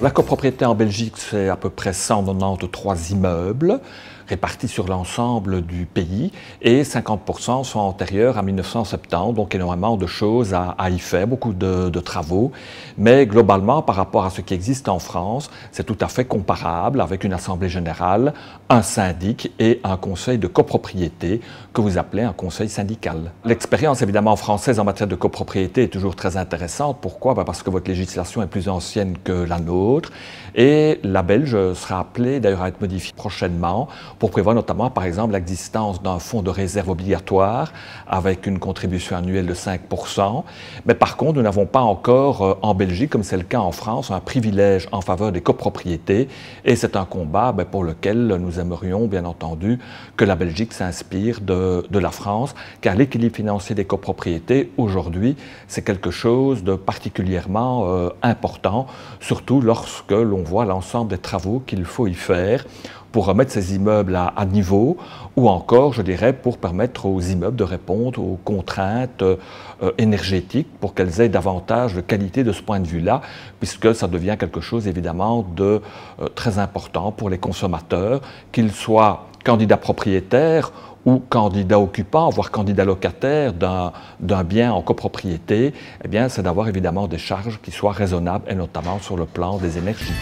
La copropriété en Belgique, c'est à peu près 193 immeubles répartis sur l'ensemble du pays et 50% sont antérieurs à 1970, donc énormément de choses à y faire, beaucoup de travaux. Mais globalement, par rapport à ce qui existe en France, c'est tout à fait comparable avec une assemblée générale, un syndic et un conseil de copropriété que vous appelez un conseil syndical. L'expérience évidemment française en matière de copropriété est toujours très intéressante. Pourquoi? Parce que votre législation est plus ancienne que la nôtre et la belge sera appelée d'ailleurs à être modifiée prochainement pour prévoir notamment par exemple l'existence d'un fonds de réserve obligatoire avec une contribution annuelle de 5%. Mais par contre, nous n'avons pas encore en Belgique, comme c'est le cas en France, un privilège en faveur des copropriétés et c'est un combat pour lequel nous aimerions bien entendu que la Belgique s'inspire de la France, car l'équilibre financier des copropriétés aujourd'hui c'est quelque chose de particulièrement important, surtout lorsque l'on voit l'ensemble des travaux qu'il faut y faire pour remettre ces immeubles à niveau ou encore, je dirais, pour permettre aux immeubles de répondre aux contraintes énergétiques pour qu'elles aient davantage de qualité de ce point de vue-là, puisque ça devient quelque chose évidemment de très important pour les consommateurs, qu'ils soient candidats propriétaires ou candidat occupant, voire candidat locataire d'un bien en copropriété, eh bien, c'est d'avoir évidemment des charges qui soient raisonnables et notamment sur le plan des énergies.